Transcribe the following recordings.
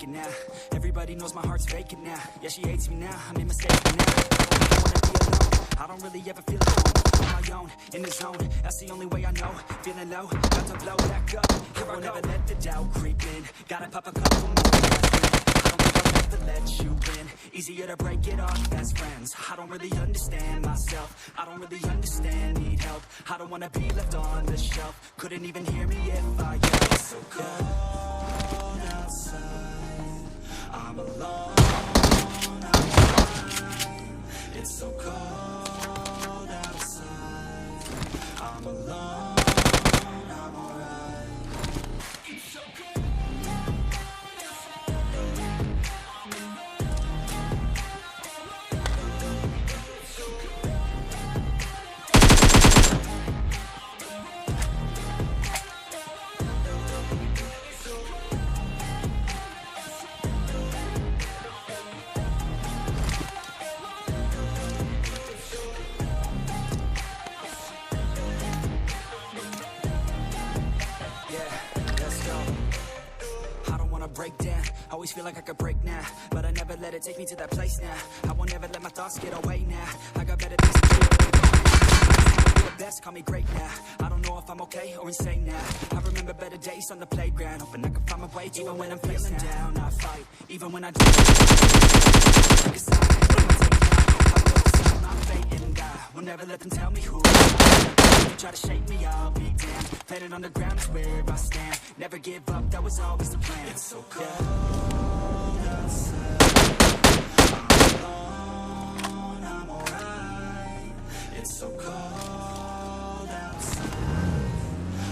it now. Everybody knows my heart's vacant now. Yeah, she hates me now, I made mistakes now. I don't wanna be alone, I don't really ever feel alone. On my own, in the zone, that's the only way I know. Feeling low, about to blow back up. Here I go, never let the doubt creep in. Gotta pop a couple more. I don't think I'll ever let you in. Easier to break it off best friends. I don't really understand myself, I don't really understand, need help. I don't wanna be left on the shelf. Couldn't even hear me if I yelled. It's so cold outside, I'm alone, I'm fine. It's so cold outside, I'm alone, I'm alright. It's so cold. Break down, always feel like I could break now, but I never let it take me to that place now. I won't ever let my thoughts get away now. I got better things to do. The best, call me great now. I don't know if I'm okay or insane now. I remember better days on the playground, hoping I can find my way. Even when I'm feeling down, I fight. Even when I do, my fate and die. Will never let them tell me who. If you try to shake me, I'll be damned. Planet on the ground is where I stand. Never give up, that was always the plan. It's so cold outside, I'm alone, I'm alright. It's so cold outside,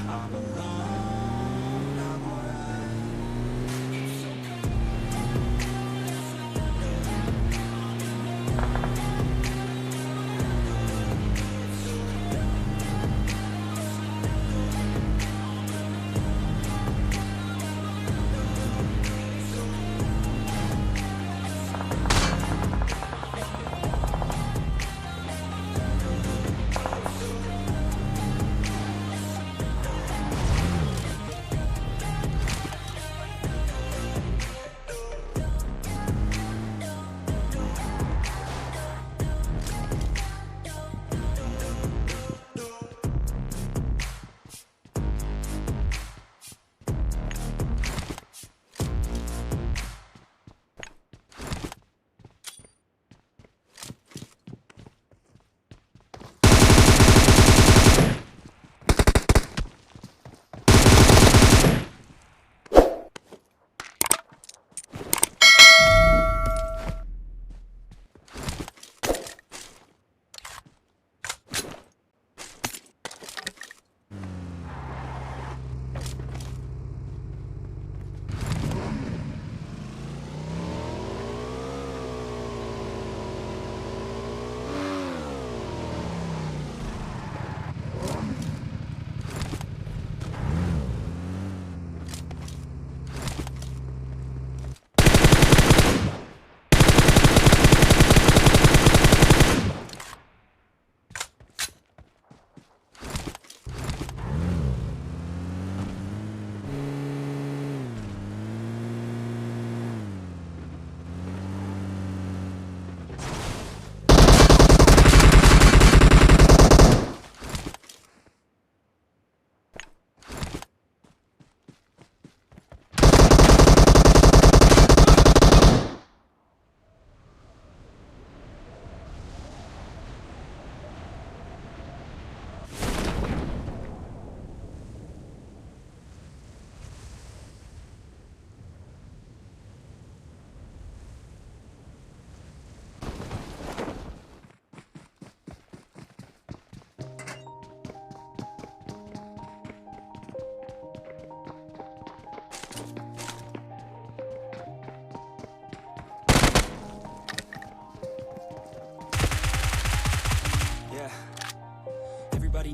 I'm alone, I'm alright. It's so cold.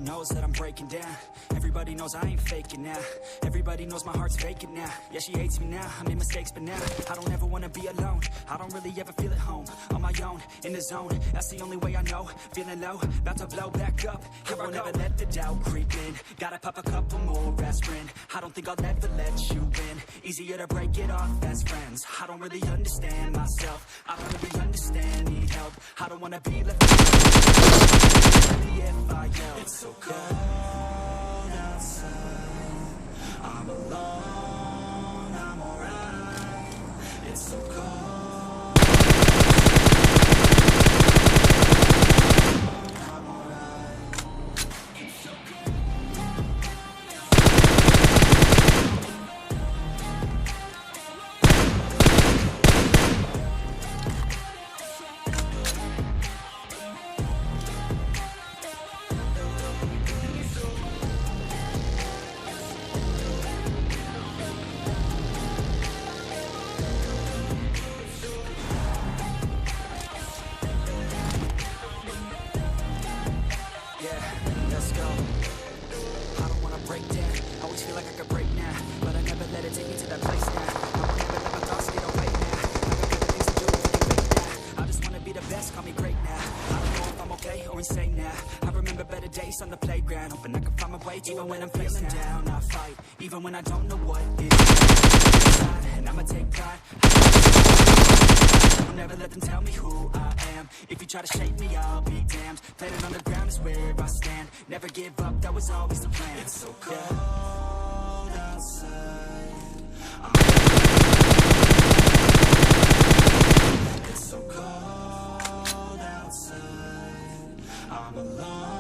Everybody knows that I'm breaking down. Everybody knows I ain't faking now. Everybody knows my heart's vacant now. Yeah, she hates me now, I made mistakes, but now I don't ever wanna be alone. I don't really ever feel at home. On my own, in the zone, that's the only way I know. Feeling low, about to blow back up. I won't ever let the doubt creep in. Gotta pop a couple more aspirin. I don't think I'll ever let you in. Easier to break it off as friends. I don't really understand myself. I don't really understand, need help. I don't wanna be left if I yell. It's so cold outside, I'm alone, I'm alright. It's so cold, I'm alright. It's so cold. On the playground, hoping I can find my way. Even when I'm feeling down, I fight. Even when I don't know what is inside, and I'ma take pride. I'll never let them tell me who I am. If you try to shape me, I'll be damned. Planet on the ground is where I stand. Never give up, that was always the plan. It's so cold outside, it's so cold outside, I'm alone.